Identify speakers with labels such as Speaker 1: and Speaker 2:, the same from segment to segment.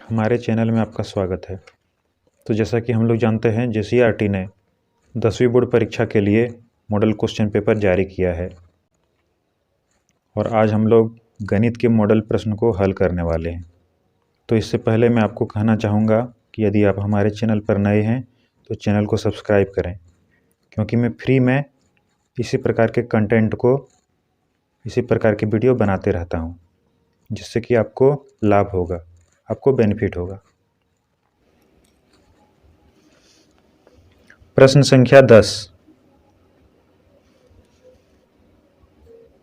Speaker 1: हमारे चैनल में आपका स्वागत है। तो जैसा कि हम लोग जानते हैं, जेसीईआरटी ने 10वीं बोर्ड परीक्षा के लिए मॉडल क्वेश्चन पेपर जारी किया है और आज हम लोग गणित के मॉडल प्रश्न को हल करने वाले हैं। तो इससे पहले मैं आपको कहना चाहूँगा कि यदि आप हमारे चैनल पर नए हैं तो चैनल को सब्सक्राइब करें, क्योंकि मैं फ्री में इसी प्रकार के कंटेंट को, इसी प्रकार के वीडियो बनाते रहता हूँ, जिससे कि आपको लाभ होगा, आपको बेनिफिट होगा। प्रश्न संख्या 10।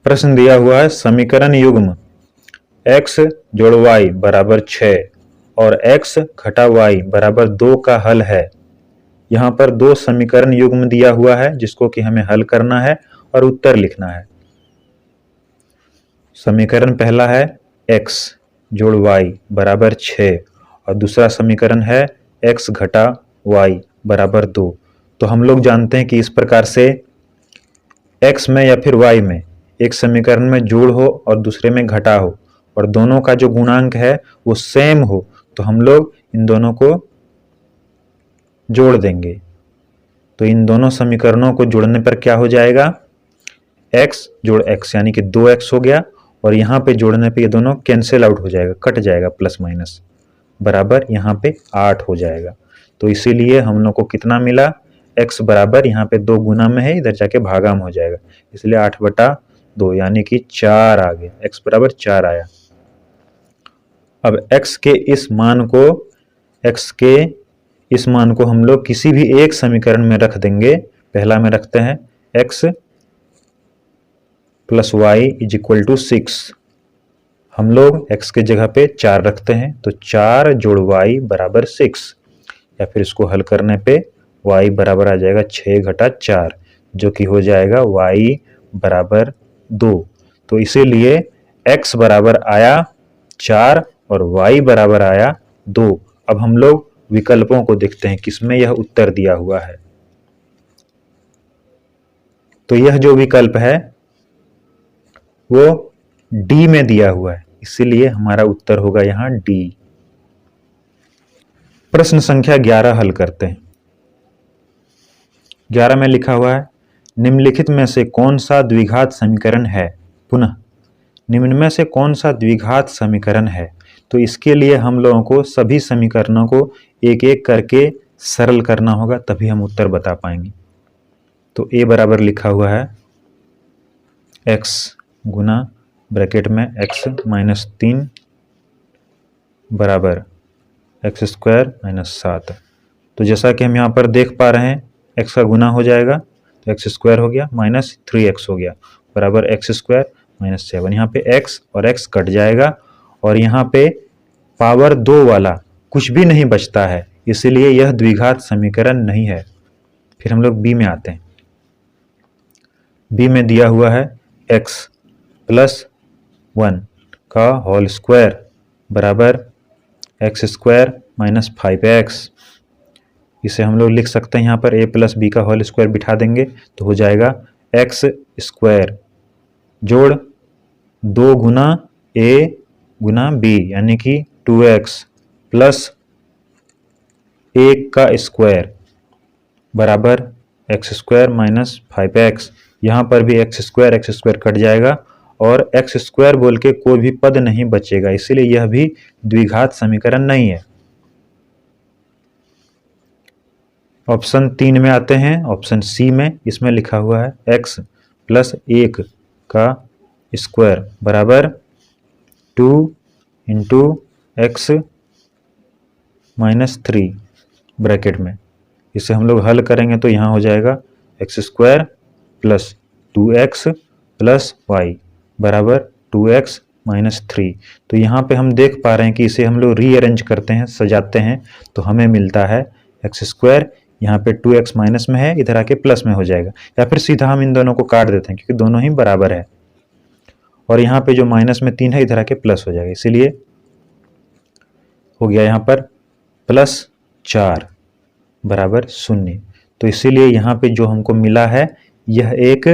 Speaker 1: प्रश्न दिया हुआ है, समीकरण युग्म x जोड़ y बराबर 6 और x घटा y बराबर 2 का हल है। यहाँ पर दो समीकरण युग्म दिया हुआ है जिसको कि हमें हल करना है और उत्तर लिखना है। समीकरण पहला है x जोड़ y बराबर 6 और दूसरा समीकरण है x घटा y बराबर 2। तो हम लोग जानते हैं कि इस प्रकार से x में या फिर y में एक समीकरण में जोड़ हो और दूसरे में घटा हो और दोनों का जो गुणांक है वो सेम हो, तो हम लोग इन दोनों को जोड़ देंगे। तो इन दोनों समीकरणों को जोड़ने पर क्या हो जाएगा, x जोड़ x यानी कि 2x हो गया और यहाँ पे जोड़ने पे ये दोनों कैंसिल आउट हो जाएगा, कट जाएगा, प्लस माइनस बराबर यहाँ पे 8 हो जाएगा। तो इसीलिए हम लोग को कितना मिला, x बराबर यहाँ पे 2 गुना में है, इधर जाके भागा में हो जाएगा, इसलिए 8/2 यानी कि 4 आ गया, x बराबर 4 आया। अब x के इस मान को हम लोग किसी भी एक समीकरण में रख देंगे। पहला में रखते हैं x plus y is equal to 6। हम लोग x के जगह पे 4 रखते हैं, तो 4 जोड़ y बराबर 6, या फिर इसको हल करने पे y बराबर आ जाएगा 6 घटा 4, जो कि हो जाएगा y बराबर 2। तो इसीलिए x बराबर आया 4 और y बराबर आया 2। अब हम लोग विकल्पों को देखते हैं किसमें यह उत्तर दिया हुआ है। तो यह जो विकल्प है वो डी में दिया हुआ है, इसीलिए हमारा उत्तर होगा यहां डी। प्रश्न संख्या 11 हल करते हैं। 11 में लिखा हुआ है, निम्नलिखित में से कौन सा द्विघात समीकरण है। पुनः निम्न में से कौन सा द्विघात समीकरण है। तो इसके लिए हम लोगों को सभी समीकरणों को एक एक करके सरल करना होगा, तभी हम उत्तर बता पाएंगे। तो a बराबर लिखा हुआ है x गुना ब्रैकेट में x माइनस 3 बराबर x स्क्वायर माइनस 7। तो जैसा कि हम यहाँ पर देख पा रहे हैं, x का गुना हो जाएगा तो x स्क्वायर हो गया माइनस 3x हो गया बराबर x स्क्वायर माइनस 7। यहाँ पे x और x कट जाएगा और यहाँ पे पावर 2 वाला कुछ भी नहीं बचता है, इसीलिए यह द्विघात समीकरण नहीं है। फिर हम लोग b में आते हैं। b में दिया हुआ है x प्लस 1 का होल स्क्वायर बराबर x स्क्वायर माइनस 5x। इसे हम लोग लिख सकते हैं, यहाँ पर a प्लस बी का होल स्क्वायर बिठा देंगे तो हो जाएगा x स्क्वायर जोड़ 2 गुना a गुना b यानी कि 2x प्लस 1 का स्क्वायर बराबर x स्क्वायर माइनस 5x। यहाँ पर भी x स्क्वायर कट जाएगा और x स्क्वायर बोल के कोई भी पद नहीं बचेगा, इसीलिए यह भी द्विघात समीकरण नहीं है। ऑप्शन 3 में आते हैं, ऑप्शन सी में। इसमें लिखा हुआ है x प्लस 1 का स्क्वायर बराबर 2 इंटू एक्स माइनस 3 ब्रैकेट में। इसे हम लोग हल करेंगे तो यहाँ हो जाएगा एक्स स्क्वायर प्लस 2x प्लस वाई बराबर 2x माइनस 3। तो यहाँ पे हम देख पा रहे हैं कि इसे हम लोग रीअरेंज करते हैं, सजाते हैं, तो हमें मिलता है एक्स स्क्वायर, यहाँ पे 2x माइनस में है, इधर आके प्लस में हो जाएगा, या फिर सीधा हम इन दोनों को काट देते हैं क्योंकि दोनों ही बराबर है, और यहाँ पे जो माइनस में 3 है इधर आके प्लस हो जाएगा, इसीलिए हो गया यहाँ पर प्लस 4 बराबर 0। तो इसीलिए यहाँ पे जो हमको मिला है यह एक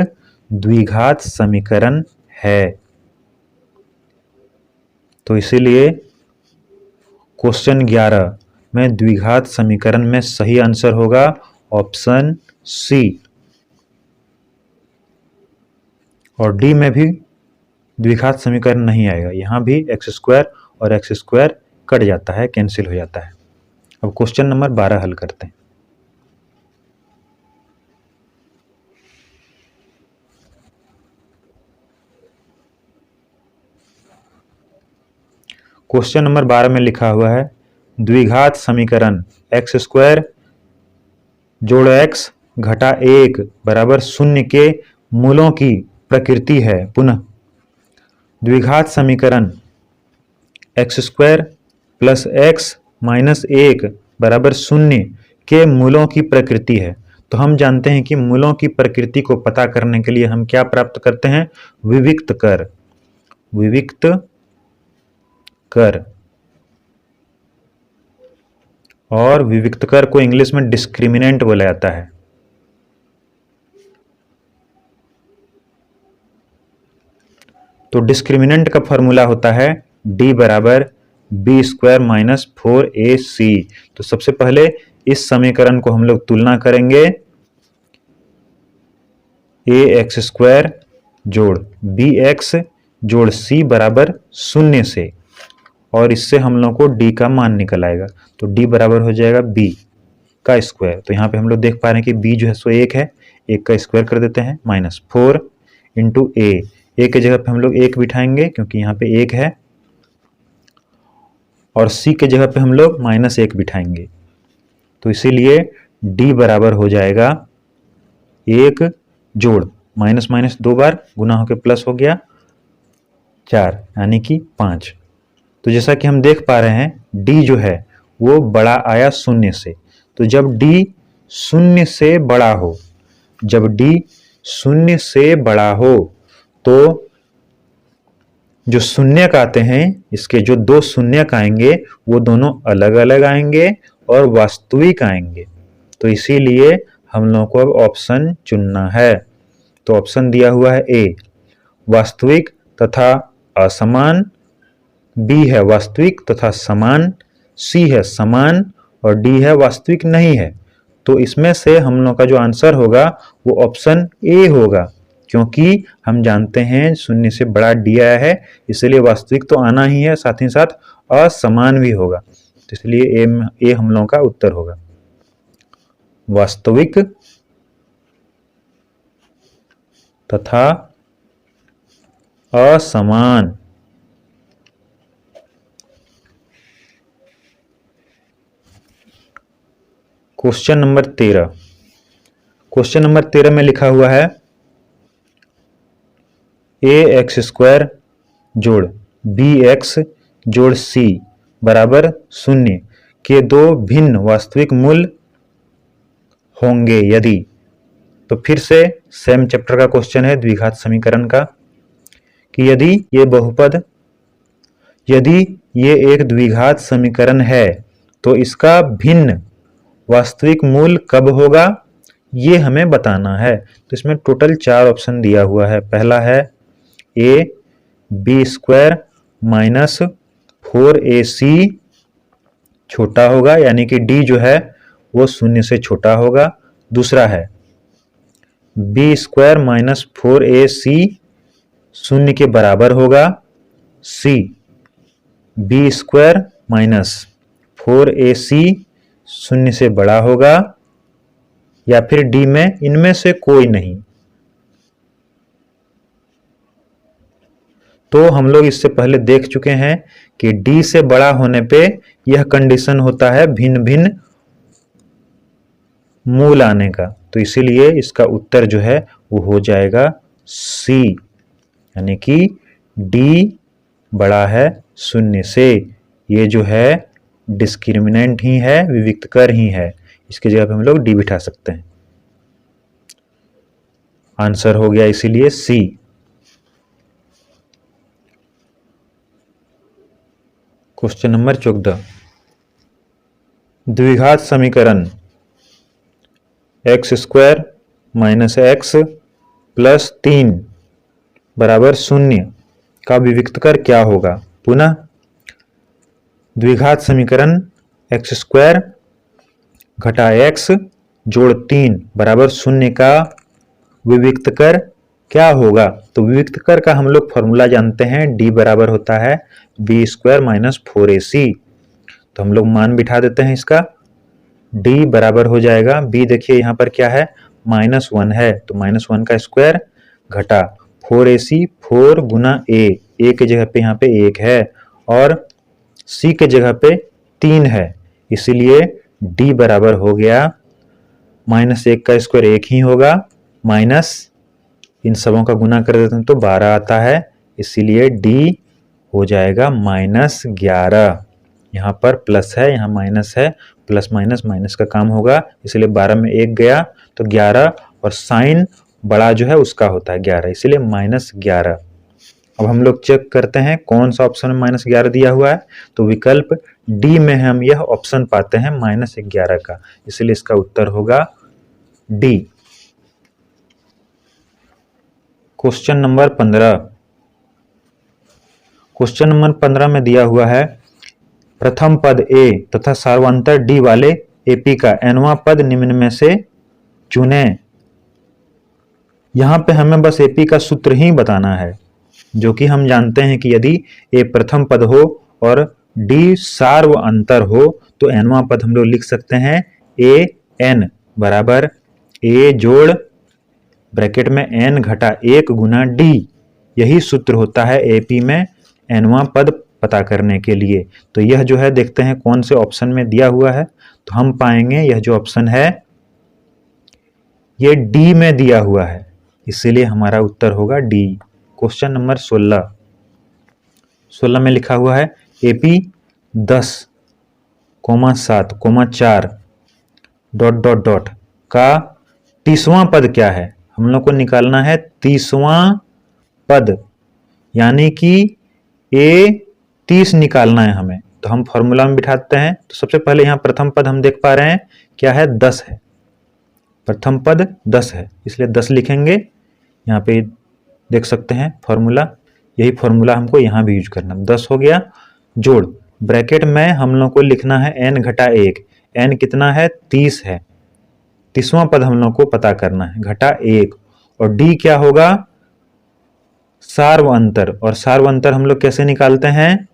Speaker 1: द्विघात समीकरण है। तो इसीलिए क्वेश्चन 11 में द्विघात समीकरण में सही आंसर होगा ऑप्शन सी। और डी में भी द्विघात समीकरण नहीं आएगा, यहाँ भी एक्स स्क्वायर और एक्स स्क्वायर कट जाता है, कैंसिल हो जाता है। अब क्वेश्चन नंबर 12 हल करते हैं। क्वेश्चन नंबर 12 में लिखा हुआ है द्विघात समीकरण एक्स स्क्वायर जोड़ एक्स घटा 1 बराबर 0 के मूलों की प्रकृति है। पुनः द्विघात समीकरण x square plus x minus 1 बराबर 0 के मूलों की प्रकृति है। तो हम जानते हैं कि मूलों की प्रकृति को पता करने के लिए हम क्या प्राप्त करते हैं, विविक्त कर। विविक्त कर, और विविक्त कर को इंग्लिश में डिस्क्रिमिनेंट बोला जाता है। तो डिस्क्रिमिनेंट का फॉर्मूला होता है d बराबर बी स्क्वायर माइनस 4ac। तो सबसे पहले इस समीकरण को हम लोग तुलना करेंगे ए एक्स स्क्वायर जोड़ बी एक्स जोड़ सी बराबर 0 से, और इससे हम लोग को d का मान निकल आएगा। तो d बराबर हो जाएगा b का स्क्वायर। तो यहाँ पे हम लोग देख पा रहे हैं कि b जो है सो 1 है, 1 का स्क्वायर कर देते हैं, माइनस 4 इंटू ए के जगह पे हम लोग 1 बिठाएंगे क्योंकि यहाँ पे 1 है, और c के जगह पे हम लोग माइनस 1 बिठाएंगे। तो इसीलिए d बराबर हो जाएगा 1 जोड़ माइनस माइनस 2 बार गुना होकर प्लस हो गया 4 यानी कि 5। तो जैसा कि हम देख पा रहे हैं d जो है वो बड़ा आया 0 से। तो जब d 0 से बड़ा हो, जब d 0 से बड़ा हो तो जो शून्यक आते हैं, इसके जो दो शून्यक आएंगे वो दोनों अलग अलग आएंगे और वास्तविक आएंगे। तो इसीलिए हम लोगों को अब ऑप्शन चुनना है। तो ऑप्शन दिया हुआ है ए वास्तविक तथा असमान, बी है वास्तविक तथा समान, सी है समान, और डी है वास्तविक नहीं है। तो इसमें से हम लोग का जो आंसर होगा वो ऑप्शन ए होगा, क्योंकि हम जानते हैं 0 से बड़ा डी आया है, इसलिए वास्तविक तो आना ही है, साथ ही साथ असमान भी होगा। तो इसलिए ए हम लोगों का उत्तर होगा वास्तविक तथा असमान। Question number 13। क्वेश्चन नंबर 13 में लिखा हुआ है ए एक्स स्क्वायर जोड़ बी एक्स जोड़ सी बराबर 0 के दो भिन्न वास्तविक मूल होंगे यदि। तो फिर से सेम चैप्टर का क्वेश्चन है द्विघात समीकरण का, कि यदि ये बहुपद, यदि ये एक द्विघात समीकरण है तो इसका भिन्न वास्तविक मूल कब होगा, ये हमें बताना है। तो इसमें टोटल 4 ऑप्शन दिया हुआ है। पहला है A B square minus 4ac छोटा होगा, यानी कि डी जो है वो 0 से छोटा होगा। दूसरा है बी स्क्वायर माइनस 4ac 0 के बराबर होगा। C B square minus 4ac 0 से बड़ा होगा, या फिर डी में इनमें से कोई नहीं। तो हम लोग इससे पहले देख चुके हैं कि डी से बड़ा होने पे यह कंडीशन होता है भिन्न भिन्न मूल आने का। तो इसीलिए इसका उत्तर जो है वो हो जाएगा सी, यानी कि डी बड़ा है 0 से। ये जो है डिस्क्रिमिनेंट ही है, विविक्त कर ही है, इसकी जगह पे हम लोग डी बिठा सकते हैं। आंसर हो गया इसीलिए सी। Question number 14। द्विघात समीकरण x square minus x plus 3 बराबर 0 का विविक्त कर क्या होगा। पुनः द्विघात समीकरण एक्स स्क्वायर घटा एक्स जोड़ 3 बराबर 0 का विविक्त कर क्या होगा? तो विविक्त कर का हम लोग फॉर्मूला जानते हैं, d बराबर होता है बी स्क्वायर माइनस 4ac। तो हम लोग मान बिठा देते हैं इसका, d बराबर हो जाएगा, b देखिए यहाँ पर क्या है, -1 है, तो -1 का स्क्वायर घटा 4ac, 4 गुना a के जगह पे यहाँ पे 1 है और c के जगह पे 3 है, इसीलिए d बराबर हो गया -1 का स्क्वायर 1 ही होगा, माइनस इन सबों का गुना कर देते हैं तो 12 आता है, इसीलिए d हो जाएगा -11। यहाँ पर प्लस है, यहाँ माइनस है, प्लस माइनस माइनस का काम होगा, इसलिए 12 में 1 गया तो 11 और साइन बड़ा जो है उसका होता है 11, इसलिए -11। अब हम लोग चेक करते हैं कौन सा ऑप्शन में -11 दिया हुआ है, तो विकल्प डी में हम यह ऑप्शन पाते हैं -11 का, इसलिए इसका उत्तर होगा D. Question number 15। Question number 15 में दिया हुआ है प्रथम पद ए तथा सार्वंतर डी वाले एपी का nवां पद निम्न में से चुने। यहां पे हमें बस एपी का सूत्र ही बताना है, जो कि हम जानते हैं कि यदि ए प्रथम पद हो और डी सार्व अंतर हो तो nवां पद हम लोग लिख सकते हैं ए एन बराबर ए जोड़ ब्रैकेट में n घटा 1 गुना डी। यही सूत्र होता है एपी में nवां पद पता करने के लिए। तो यह जो है देखते हैं कौन से ऑप्शन में दिया हुआ है, तो हम पाएंगे यह जो ऑप्शन है ये डी में दिया हुआ है, इसीलिए हमारा उत्तर होगा डी। क्वेश्चन नंबर 16 में लिखा हुआ है एपी 10,7,4 ... का 30वां पद क्या है? हम लोग को निकालना है 30वां पद, यानी कि ए 30 निकालना है हमें, तो हम फॉर्मूला में बिठाते हैं। तो सबसे पहले यहाँ प्रथम पद हम देख पा रहे हैं क्या है, 10 है, प्रथम पद 10 है, इसलिए 10 लिखेंगे। यहाँ पे देख सकते हैं फॉर्मूला, यही फॉर्मूला हमको यहाँ भी यूज करना। 10 हो गया, जोड़ ब्रैकेट में हम लोग को लिखना है n घटा 1, n कितना है 30 है, 30वां पद हम लोग को पता करना है, घटा 1, और d क्या होगा सार्व अंतर, और सार्व अंतर हम लोग कैसे निकालते हैं,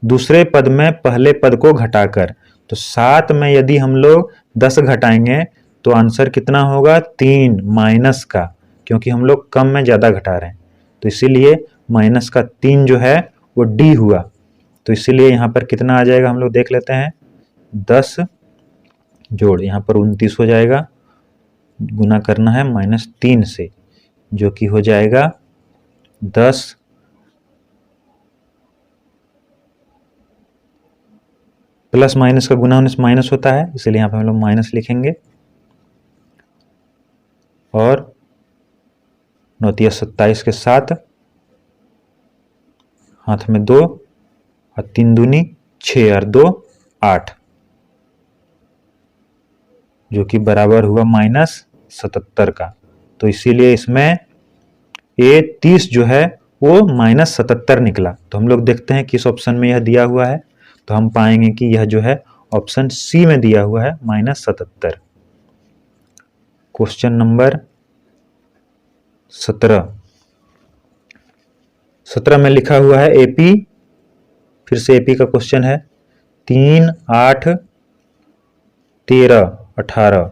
Speaker 1: दूसरे पद में पहले पद को घटाकर। तो 7 में यदि हम लोग 10 घटाएंगे तो आंसर कितना होगा 3 माइनस का, क्योंकि हम लोग कम में ज्यादा घटा रहे हैं, तो इसीलिए माइनस का 3 जो है वो डी हुआ। तो इसीलिए यहाँ पर कितना आ जाएगा हम लोग देख लेते हैं, 10 जोड़ यहाँ पर 29 हो जाएगा, गुना करना है -3 से, जो कि हो जाएगा 10 प्लस माइनस का गुना होने से माइनस होता है, इसलिए यहाँ पर हम लोग माइनस लिखेंगे, और 9 × 27 के साथ हाथ में 2 और 3 दूनी 6 और 2 8, जो कि बराबर हुआ -77 का। तो इसीलिए इसमें ए 30 जो है वो -77 निकला। तो हम लोग देखते हैं किस ऑप्शन में यह दिया हुआ है, तो हम पाएंगे कि यह जो है ऑप्शन सी में दिया हुआ है -77। क्वेश्चन नंबर 17 में लिखा हुआ है एपी, फिर से एपी का क्वेश्चन है 3, 8, 13, 18 ...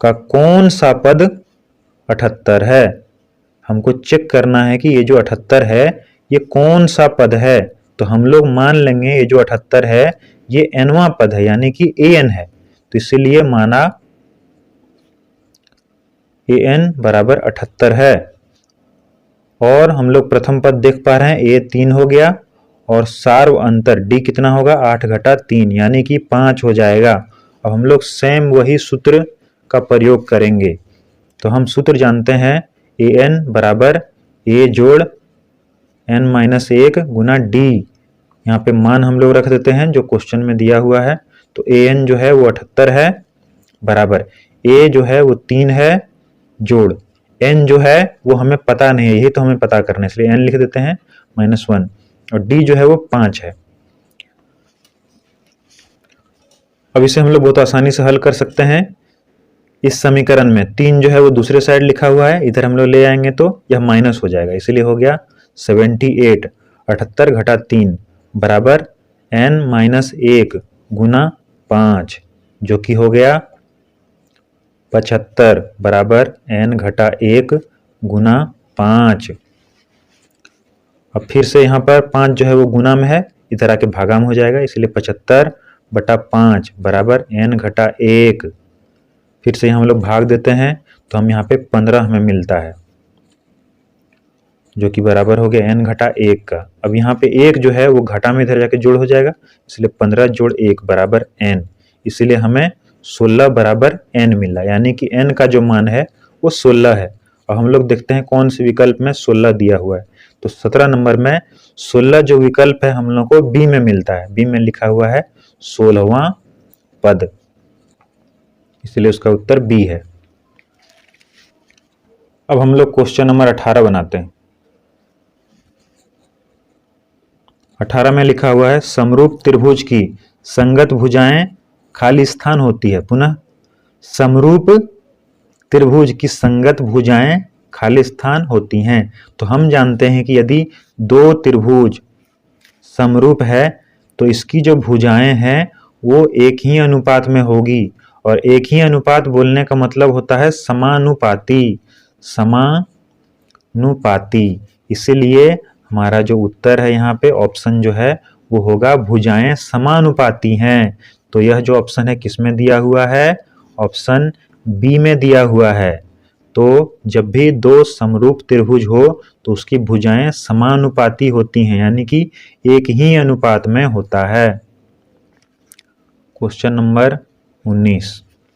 Speaker 1: का कौन सा पद 78 है। हमको चेक करना है कि ये जो 78 है ये कौन सा पद है, तो हम लोग मान लेंगे ये जो 78 है ये nवां पद है, यानी कि an है, तो इसीलिए माना an बराबर 78 है। और हम लोग प्रथम पद देख पा रहे हैं a 3 हो गया, और सार्व अंतर d कितना होगा 8 घटा 3, यानी कि 5 हो जाएगा। अब हम लोग सेम वही सूत्र का प्रयोग करेंगे, तो हम सूत्र जानते हैं an बराबर a जोड़ n-1 गुना d। यहाँ पे मान हम लोग रख देते हैं जो क्वेश्चन में दिया हुआ है, तो an जो है वो 78 है, बराबर a जो है वो 3 है, जोड़ n जो है वो हमें पता नहीं है, यही तो हमें पता करना है, इसलिए n लिख देते हैं -1, और d जो है वो 5 है, अब इसे हम लोग बहुत आसानी से हल कर सकते हैं। इस समीकरण में 3 जो है वो दूसरे साइड लिखा हुआ है, इधर हम लोग ले आएंगे तो यह माइनस हो जाएगा, इसीलिए हो गया 78 78 घटा 3 बराबर n माइनस 1 गुना 5 जो कि हो गया 75 बराबर n घटा 1 गुना 5। अब फिर से यहाँ पर 5 जो है वो गुना में है, इधर आके भागा में हो जाएगा, इसलिए 75 बटा 5 बराबर n घटा 1। फिर से हम लोग भाग देते हैं तो हम यहाँ पे 15 हमें मिलता है, जो कि बराबर हो गया n घटा 1 का। अब यहाँ पे 1 जो है वो घटा में इधर जाके जोड़ हो जाएगा, इसलिए 15 जोड़ 1 बराबर n, इसीलिए हमें 16 बराबर n मिला, यानी कि n का जो मान है वो 16 है। और हम लोग देखते हैं कौन से विकल्प में 16 दिया हुआ है, तो 17 नंबर में 16 जो विकल्प है हम लोग को बी में मिलता है, बी में लिखा हुआ है 16वां पद, इसलिए उसका उत्तर बी है। अब हम लोग क्वेश्चन नंबर 18 बनाते हैं। 18 में लिखा हुआ है समरूप त्रिभुज की संगत भुजाएं खाली स्थान होती है। पुनः समरूप त्रिभुज की संगत भुजाएं खाली स्थान होती हैं। तो हम जानते हैं कि यदि दो त्रिभुज समरूप है तो इसकी जो भुजाएं हैं वो एक ही अनुपात में होगी, और एक ही अनुपात बोलने का मतलब होता है समानुपाती, समानुपाती। इसीलिए हमारा जो उत्तर है यहाँ पे ऑप्शन जो है वो होगा भुजाएं समानुपाती हैं। तो यह जो ऑप्शन है किस में दिया हुआ है, ऑप्शन बी में दिया हुआ है। तो जब भी दो समरूप त्रिभुज हो तो उसकी भुजाएं समानुपाती होती हैं, यानी कि एक ही अनुपात में होता है। Question number 19।